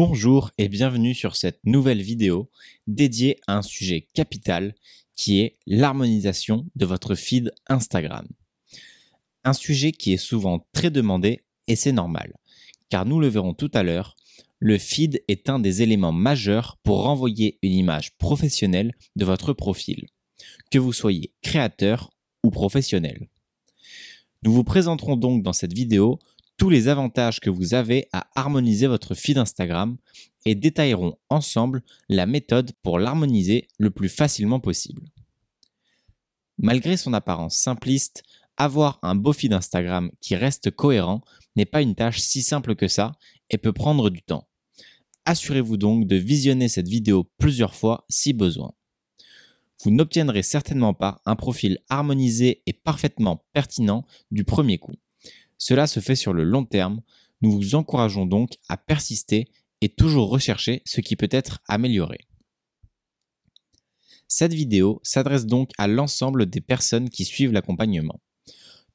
Bonjour et bienvenue sur cette nouvelle vidéo dédiée à un sujet capital qui est l'harmonisation de votre feed Instagram. Un sujet qui est souvent très demandé et c'est normal, car nous le verrons tout à l'heure, le feed est un des éléments majeurs pour renvoyer une image professionnelle de votre profil, que vous soyez créateur ou professionnel. Nous vous présenterons donc dans cette vidéo tous les avantages que vous avez à harmoniser votre feed Instagram et détaillerons ensemble la méthode pour l'harmoniser le plus facilement possible. Malgré son apparence simpliste, avoir un beau feed Instagram qui reste cohérent n'est pas une tâche si simple que ça et peut prendre du temps. Assurez-vous donc de visionner cette vidéo plusieurs fois si besoin. Vous n'obtiendrez certainement pas un profil harmonisé et parfaitement pertinent du premier coup. Cela se fait sur le long terme, nous vous encourageons donc à persister et toujours rechercher ce qui peut être amélioré. Cette vidéo s'adresse donc à l'ensemble des personnes qui suivent l'accompagnement.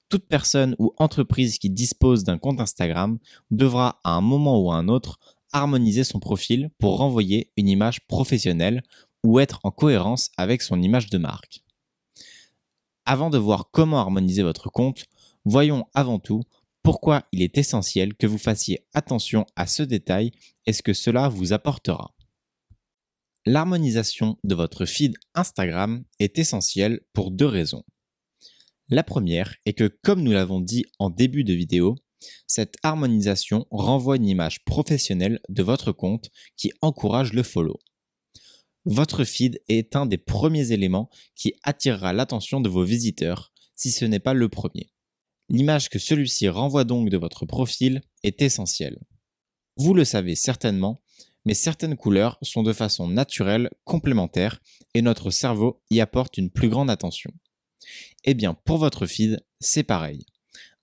Toute personne ou entreprise qui dispose d'un compte Instagram devra à un moment ou à un autre harmoniser son profil pour renvoyer une image professionnelle ou être en cohérence avec son image de marque. Avant de voir comment harmoniser votre compte, voyons avant tout pourquoi il est essentiel que vous fassiez attention à ce détail et ce que cela vous apportera. L'harmonisation de votre feed Instagram est essentielle pour deux raisons. La première est que, comme nous l'avons dit en début de vidéo, cette harmonisation renvoie une image professionnelle de votre compte qui encourage le follow. Votre feed est un des premiers éléments qui attirera l'attention de vos visiteurs, si ce n'est pas le premier. L'image que celui-ci renvoie donc de votre profil est essentielle. Vous le savez certainement, mais certaines couleurs sont de façon naturelle complémentaires et notre cerveau y apporte une plus grande attention. Eh bien, pour votre feed, c'est pareil.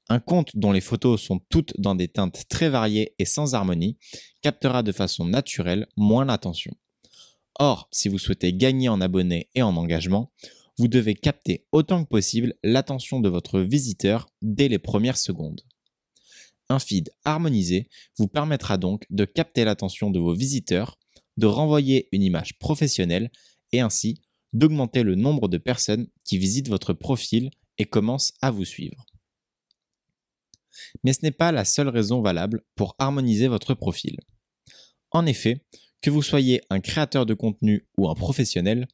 Un compte dont les photos sont toutes dans des teintes très variées et sans harmonie captera de façon naturelle moins l'attention. Or, si vous souhaitez gagner en abonnés et en engagement, vous devez capter autant que possible l'attention de votre visiteur dès les premières secondes. Un feed harmonisé vous permettra donc de capter l'attention de vos visiteurs, de renvoyer une image professionnelle et ainsi d'augmenter le nombre de personnes qui visitent votre profil et commencent à vous suivre. Mais ce n'est pas la seule raison valable pour harmoniser votre profil. En effet, que vous soyez un créateur de contenu ou un professionnel,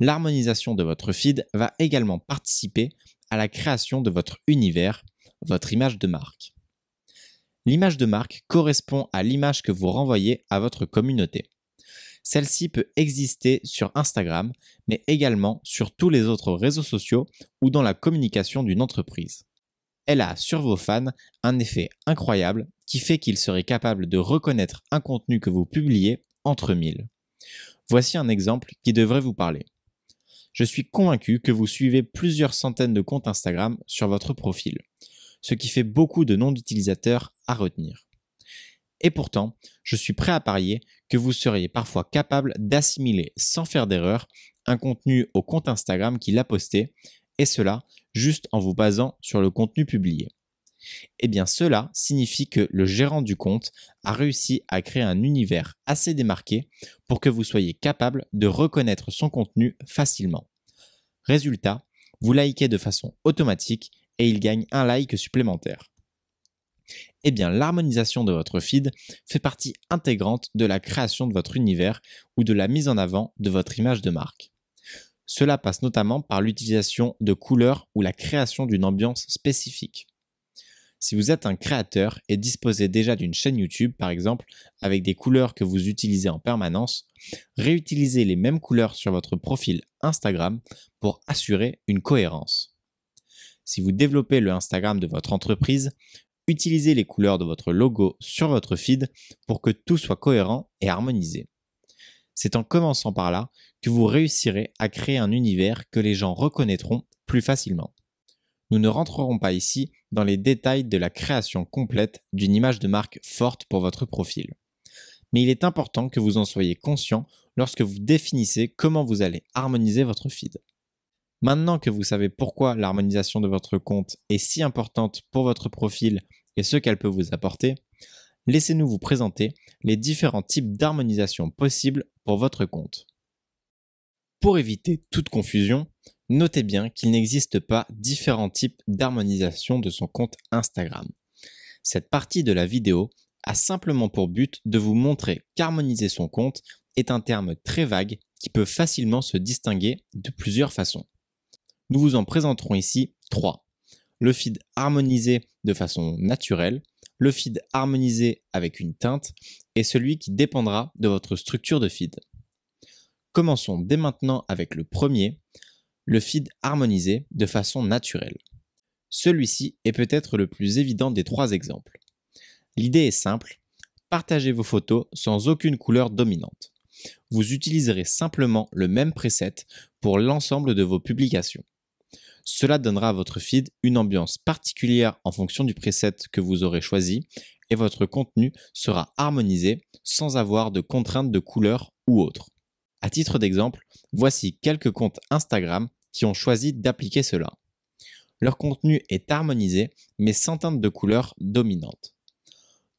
l'harmonisation de votre feed va également participer à la création de votre univers, votre image de marque. L'image de marque correspond à l'image que vous renvoyez à votre communauté. Celle-ci peut exister sur Instagram, mais également sur tous les autres réseaux sociaux ou dans la communication d'une entreprise. Elle a sur vos fans un effet incroyable qui fait qu'ils seraient capables de reconnaître un contenu que vous publiez entre mille. Voici un exemple qui devrait vous parler. Je suis convaincu que vous suivez plusieurs centaines de comptes Instagram sur votre profil, ce qui fait beaucoup de noms d'utilisateurs à retenir. Et pourtant, je suis prêt à parier que vous seriez parfois capable d'assimiler sans faire d'erreur un contenu au compte Instagram qui l'a posté, et cela juste en vous basant sur le contenu publié. Eh bien cela signifie que le gérant du compte a réussi à créer un univers assez démarqué pour que vous soyez capable de reconnaître son contenu facilement. Résultat, vous likez de façon automatique et il gagne un like supplémentaire. Eh bien l'harmonisation de votre feed fait partie intégrante de la création de votre univers ou de la mise en avant de votre image de marque. Cela passe notamment par l'utilisation de couleurs ou la création d'une ambiance spécifique. Si vous êtes un créateur et disposez déjà d'une chaîne YouTube, par exemple, avec des couleurs que vous utilisez en permanence, réutilisez les mêmes couleurs sur votre profil Instagram pour assurer une cohérence. Si vous développez le Instagram de votre entreprise, utilisez les couleurs de votre logo sur votre feed pour que tout soit cohérent et harmonisé. C'est en commençant par là que vous réussirez à créer un univers que les gens reconnaîtront plus facilement. Nous ne rentrerons pas ici dans les détails de la création complète d'une image de marque forte pour votre profil. Mais il est important que vous en soyez conscient lorsque vous définissez comment vous allez harmoniser votre feed. Maintenant que vous savez pourquoi l'harmonisation de votre compte est si importante pour votre profil et ce qu'elle peut vous apporter, laissez-nous vous présenter les différents types d'harmonisation possibles pour votre compte. Pour éviter toute confusion, notez bien qu'il n'existe pas différents types d'harmonisation de son compte Instagram. Cette partie de la vidéo a simplement pour but de vous montrer qu'harmoniser son compte est un terme très vague qui peut facilement se distinguer de plusieurs façons. Nous vous en présenterons ici 3. Le feed harmonisé de façon naturelle, le feed harmonisé avec une teinte et celui qui dépendra de votre structure de feed. Commençons dès maintenant avec le premier, le feed harmonisé de façon naturelle. Celui-ci est peut-être le plus évident des 3 exemples. L'idée est simple, partagez vos photos sans aucune couleur dominante. Vous utiliserez simplement le même preset pour l'ensemble de vos publications. Cela donnera à votre feed une ambiance particulière en fonction du preset que vous aurez choisi et votre contenu sera harmonisé sans avoir de contraintes de couleur ou autre. À titre d'exemple, voici quelques comptes Instagram qui ont choisi d'appliquer cela. Leur contenu est harmonisé mais sans teinte de couleur dominante.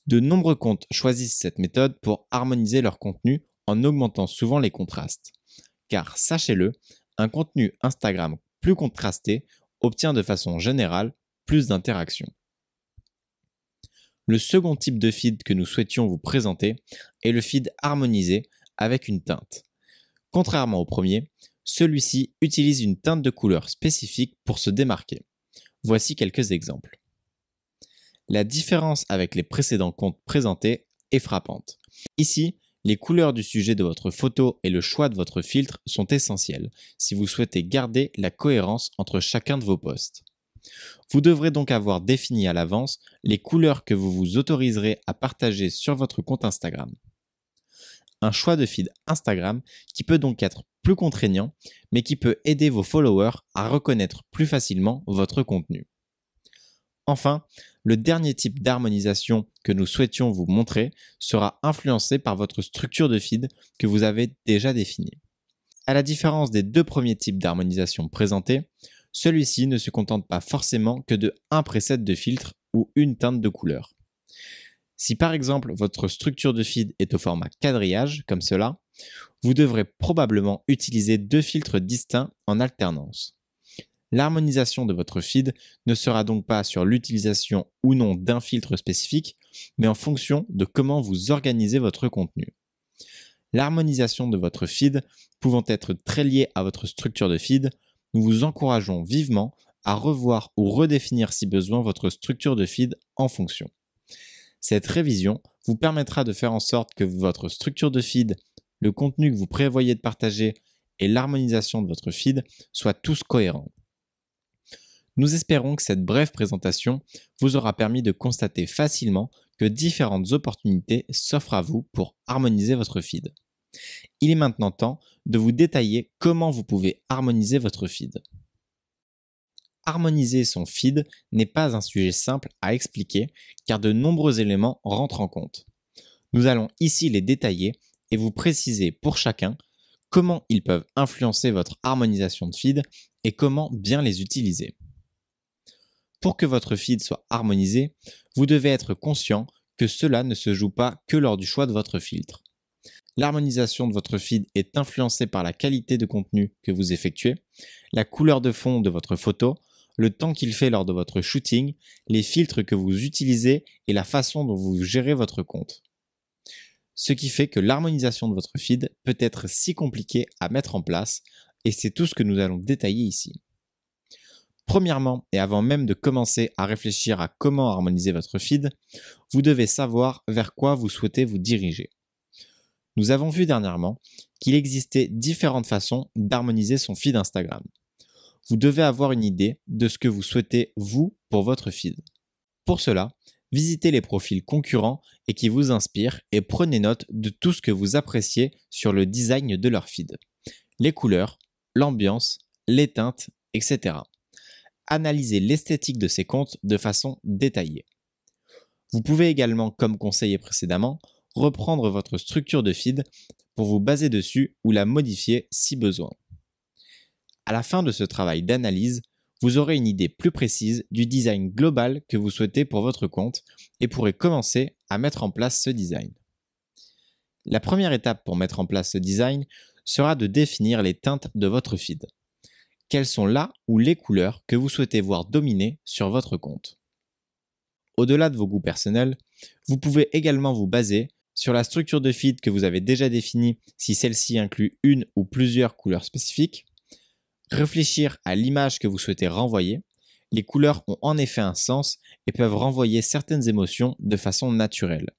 De nombreux comptes choisissent cette méthode pour harmoniser leur contenu en augmentant souvent les contrastes. Car sachez-le, un contenu Instagram plus contrasté obtient de façon générale plus d'interactions. Le second type de feed que nous souhaitions vous présenter est le feed harmonisé avec une teinte. Contrairement au premier, celui-ci utilise une teinte de couleur spécifique pour se démarquer. Voici quelques exemples. La différence avec les précédents comptes présentés est frappante. Ici, les couleurs du sujet de votre photo et le choix de votre filtre sont essentiels si vous souhaitez garder la cohérence entre chacun de vos posts. Vous devrez donc avoir défini à l'avance les couleurs que vous vous autoriserez à partager sur votre compte Instagram. Un choix de feed Instagram qui peut donc être plus contraignant, mais qui peut aider vos followers à reconnaître plus facilement votre contenu. Enfin, le dernier type d'harmonisation que nous souhaitions vous montrer sera influencé par votre structure de feed que vous avez déjà définie. À la différence des 2 premiers types d'harmonisation présentés, celui-ci ne se contente pas forcément que de un preset de filtre ou une teinte de couleur. Si par exemple votre structure de feed est au format quadrillage, comme cela, vous devrez probablement utiliser 2 filtres distincts en alternance. L'harmonisation de votre feed ne sera donc pas sur l'utilisation ou non d'un filtre spécifique, mais en fonction de comment vous organisez votre contenu. L'harmonisation de votre feed pouvant être très liée à votre structure de feed, nous vous encourageons vivement à revoir ou redéfinir si besoin votre structure de feed en fonction. Cette révision vous permettra de faire en sorte que votre structure de feed, le contenu que vous prévoyez de partager et l'harmonisation de votre feed soient tous cohérents. Nous espérons que cette brève présentation vous aura permis de constater facilement que différentes opportunités s'offrent à vous pour harmoniser votre feed. Il est maintenant temps de vous détailler comment vous pouvez harmoniser votre feed. Harmoniser son feed n'est pas un sujet simple à expliquer car de nombreux éléments rentrent en compte. Nous allons ici les détailler et vous préciser pour chacun comment ils peuvent influencer votre harmonisation de feed et comment bien les utiliser. Pour que votre feed soit harmonisé, vous devez être conscient que cela ne se joue pas que lors du choix de votre filtre. L'harmonisation de votre feed est influencée par la qualité de contenu que vous effectuez, la couleur de fond de votre photo, le temps qu'il fait lors de votre shooting, les filtres que vous utilisez et la façon dont vous gérez votre compte. Ce qui fait que l'harmonisation de votre feed peut être si compliquée à mettre en place et c'est tout ce que nous allons détailler ici. Premièrement, et avant même de commencer à réfléchir à comment harmoniser votre feed, vous devez savoir vers quoi vous souhaitez vous diriger. Nous avons vu dernièrement qu'il existait différentes façons d'harmoniser son feed Instagram. Vous devez avoir une idée de ce que vous souhaitez vous pour votre feed. Pour cela, visitez les profils concurrents et qui vous inspirent et prenez note de tout ce que vous appréciez sur le design de leur feed. Les couleurs, l'ambiance, les teintes, etc. Analysez l'esthétique de ces comptes de façon détaillée. Vous pouvez également, comme conseillé précédemment, reprendre votre structure de feed pour vous baser dessus ou la modifier si besoin. À la fin de ce travail d'analyse, vous aurez une idée plus précise du design global que vous souhaitez pour votre compte et pourrez commencer à mettre en place ce design. La première étape pour mettre en place ce design sera de définir les teintes de votre feed. Quelles sont là ou les couleurs que vous souhaitez voir dominer sur votre compte? Au-delà de vos goûts personnels, vous pouvez également vous baser sur la structure de feed que vous avez déjà définie si celle-ci inclut une ou plusieurs couleurs spécifiques. Réfléchir à l'image que vous souhaitez renvoyer. Les couleurs ont en effet un sens et peuvent renvoyer certaines émotions de façon naturelle.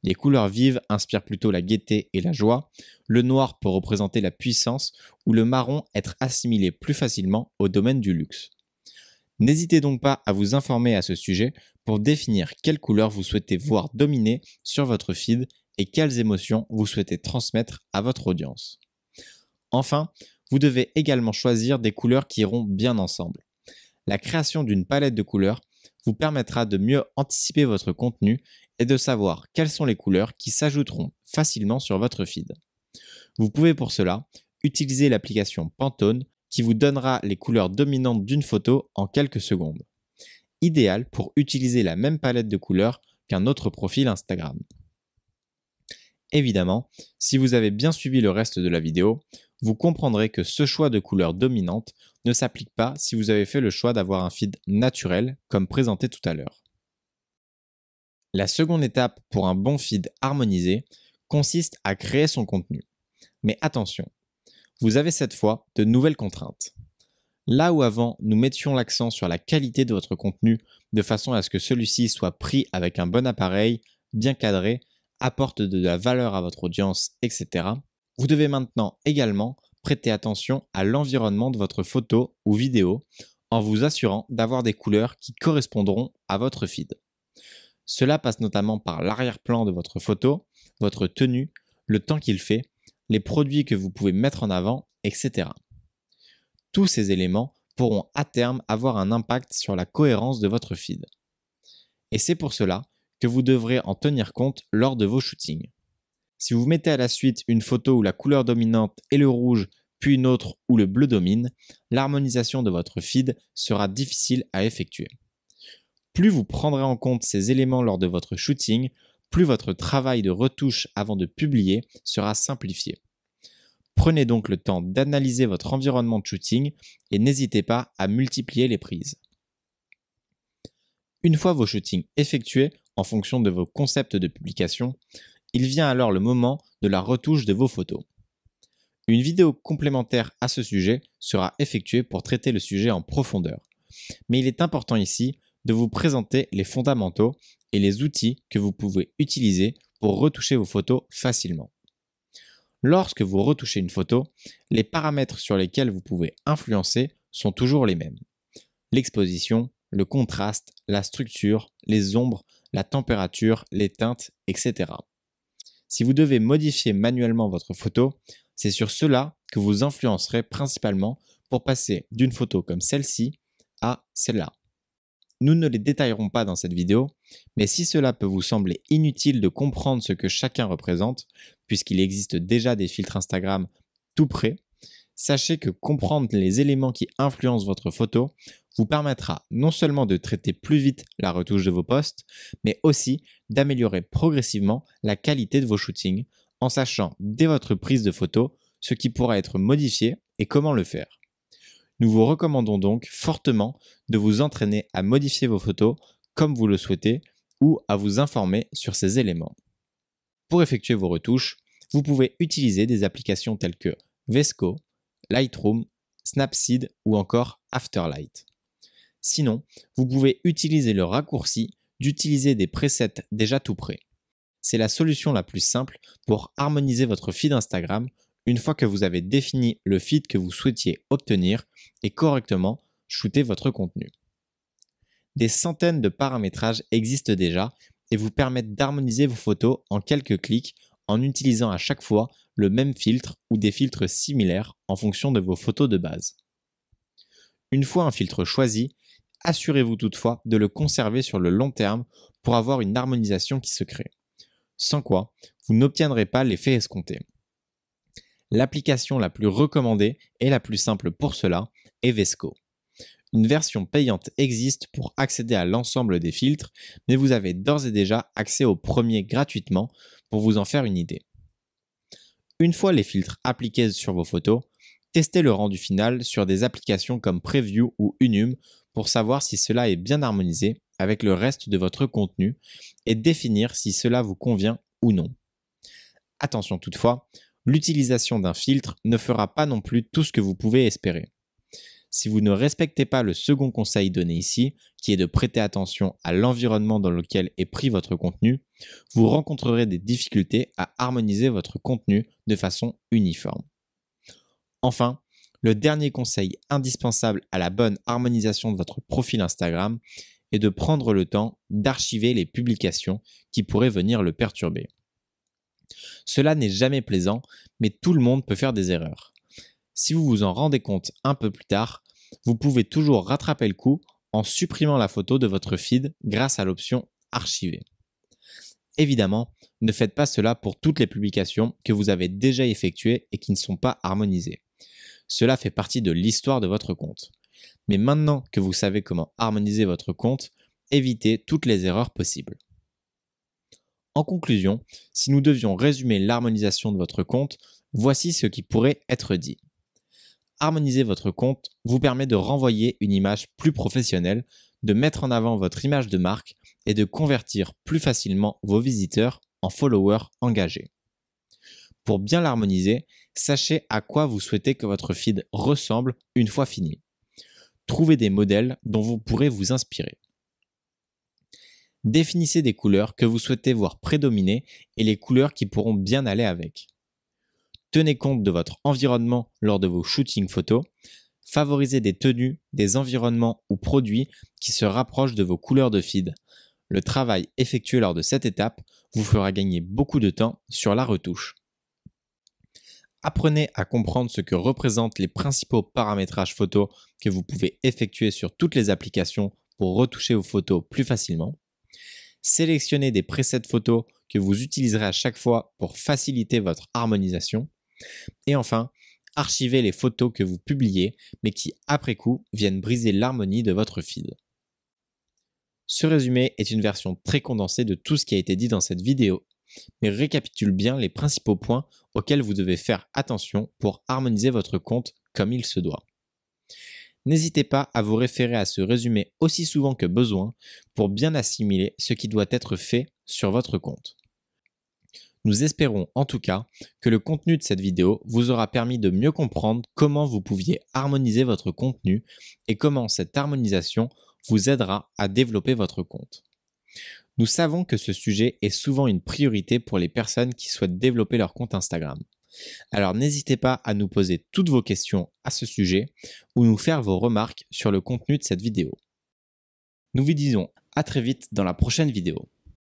Les couleurs vives inspirent plutôt la gaieté et la joie, le noir peut représenter la puissance ou le marron être assimilé plus facilement au domaine du luxe. N'hésitez donc pas à vous informer à ce sujet pour définir quelles couleurs vous souhaitez voir dominer sur votre feed et quelles émotions vous souhaitez transmettre à votre audience. Enfin, vous devez également choisir des couleurs qui iront bien ensemble. La création d'une palette de couleurs vous permettra de mieux anticiper votre contenu et de savoir quelles sont les couleurs qui s'ajouteront facilement sur votre feed. Vous pouvez pour cela utiliser l'application Pantone qui vous donnera les couleurs dominantes d'une photo en quelques secondes. Idéal pour utiliser la même palette de couleurs qu'un autre profil Instagram. Évidemment, si vous avez bien suivi le reste de la vidéo, vous comprendrez que ce choix de couleurs dominantes ne s'applique pas si vous avez fait le choix d'avoir un feed naturel comme présenté tout à l'heure. La seconde étape pour un bon feed harmonisé consiste à créer son contenu. Mais attention, vous avez cette fois de nouvelles contraintes. Là où avant nous mettions l'accent sur la qualité de votre contenu de façon à ce que celui-ci soit pris avec un bon appareil, bien cadré, apporte de la valeur à votre audience, etc., vous devez maintenant également prêter attention à l'environnement de votre photo ou vidéo en vous assurant d'avoir des couleurs qui correspondront à votre feed. Cela passe notamment par l'arrière-plan de votre photo, votre tenue, le temps qu'il fait, les produits que vous pouvez mettre en avant, etc. Tous ces éléments pourront à terme avoir un impact sur la cohérence de votre feed. Et c'est pour cela que vous devrez en tenir compte lors de vos shootings. Si vous mettez à la suite une photo où la couleur dominante est le rouge, puis une autre où le bleu domine, l'harmonisation de votre feed sera difficile à effectuer. Plus vous prendrez en compte ces éléments lors de votre shooting, plus votre travail de retouche avant de publier sera simplifié. Prenez donc le temps d'analyser votre environnement de shooting et n'hésitez pas à multiplier les prises. Une fois vos shootings effectués en fonction de vos concepts de publication, il vient alors le moment de la retouche de vos photos. Une vidéo complémentaire à ce sujet sera effectuée pour traiter le sujet en profondeur. Mais il est important ici de vous présenter les fondamentaux et les outils que vous pouvez utiliser pour retoucher vos photos facilement. Lorsque vous retouchez une photo, les paramètres sur lesquels vous pouvez influencer sont toujours les mêmes. L'exposition, le contraste, la structure, les ombres, la température, les teintes, etc. Si vous devez modifier manuellement votre photo, c'est sur cela que vous influencerez principalement pour passer d'une photo comme celle-ci à celle-là. Nous ne les détaillerons pas dans cette vidéo, mais si cela peut vous sembler inutile de comprendre ce que chacun représente, puisqu'il existe déjà des filtres Instagram tout prêts, sachez que comprendre les éléments qui influencent votre photo vous permettra non seulement de traiter plus vite la retouche de vos posts, mais aussi d'améliorer progressivement la qualité de vos shootings en sachant dès votre prise de photo ce qui pourra être modifié et comment le faire. Nous vous recommandons donc fortement de vous entraîner à modifier vos photos comme vous le souhaitez ou à vous informer sur ces éléments. Pour effectuer vos retouches, vous pouvez utiliser des applications telles que VSCO, Lightroom, Snapseed ou encore Afterlight. Sinon, vous pouvez utiliser le raccourci d'utiliser des presets déjà tout prêts. C'est la solution la plus simple pour harmoniser votre feed Instagram une fois que vous avez défini le feed que vous souhaitiez obtenir et correctement shooter votre contenu. Des centaines de paramétrages existent déjà et vous permettent d'harmoniser vos photos en quelques clics en utilisant à chaque fois le même filtre ou des filtres similaires en fonction de vos photos de base. Une fois un filtre choisi, assurez-vous toutefois de le conserver sur le long terme pour avoir une harmonisation qui se crée. Sans quoi, vous n'obtiendrez pas l'effet escompté. L'application la plus recommandée et la plus simple pour cela est VSCO. Une version payante existe pour accéder à l'ensemble des filtres, mais vous avez d'ores et déjà accès au premier gratuitement pour vous en faire une idée. Une fois les filtres appliqués sur vos photos, testez le rendu final sur des applications comme Preview ou Unum pour savoir si cela est bien harmonisé avec le reste de votre contenu et définir si cela vous convient ou non. Attention toutefois, l'utilisation d'un filtre ne fera pas non plus tout ce que vous pouvez espérer. Si vous ne respectez pas le second conseil donné ici, qui est de prêter attention à l'environnement dans lequel est pris votre contenu, vous rencontrerez des difficultés à harmoniser votre contenu de façon uniforme. Enfin, le dernier conseil indispensable à la bonne harmonisation de votre profil Instagram est de prendre le temps d'archiver les publications qui pourraient venir le perturber. Cela n'est jamais plaisant, mais tout le monde peut faire des erreurs. Si vous vous en rendez compte un peu plus tard, vous pouvez toujours rattraper le coup en supprimant la photo de votre feed grâce à l'option Archiver. Évidemment, ne faites pas cela pour toutes les publications que vous avez déjà effectuées et qui ne sont pas harmonisées. Cela fait partie de l'histoire de votre compte. Mais maintenant que vous savez comment harmoniser votre compte, évitez toutes les erreurs possibles. En conclusion, si nous devions résumer l'harmonisation de votre compte, voici ce qui pourrait être dit. Harmoniser votre compte vous permet de renvoyer une image plus professionnelle, de mettre en avant votre image de marque et de convertir plus facilement vos visiteurs en followers engagés. Pour bien l'harmoniser, sachez à quoi vous souhaitez que votre feed ressemble une fois fini. Trouvez des modèles dont vous pourrez vous inspirer. Définissez des couleurs que vous souhaitez voir prédominer et les couleurs qui pourront bien aller avec. Tenez compte de votre environnement lors de vos shootings photos. Favorisez des tenues, des environnements ou produits qui se rapprochent de vos couleurs de feed. Le travail effectué lors de cette étape vous fera gagner beaucoup de temps sur la retouche. Apprenez à comprendre ce que représentent les principaux paramétrages photos que vous pouvez effectuer sur toutes les applications pour retoucher vos photos plus facilement. Sélectionnez des presets photos que vous utiliserez à chaque fois pour faciliter votre harmonisation. Et enfin, archivez les photos que vous publiez mais qui, après coup, viennent briser l'harmonie de votre feed. Ce résumé est une version très condensée de tout ce qui a été dit dans cette vidéo, mais récapitule bien les principaux points auxquels vous devez faire attention pour harmoniser votre compte comme il se doit. N'hésitez pas à vous référer à ce résumé aussi souvent que besoin pour bien assimiler ce qui doit être fait sur votre compte. Nous espérons en tout cas que le contenu de cette vidéo vous aura permis de mieux comprendre comment vous pouviez harmoniser votre contenu et comment cette harmonisation vous aidera à développer votre compte. Nous savons que ce sujet est souvent une priorité pour les personnes qui souhaitent développer leur compte Instagram. Alors n'hésitez pas à nous poser toutes vos questions à ce sujet ou nous faire vos remarques sur le contenu de cette vidéo. Nous vous disons à très vite dans la prochaine vidéo.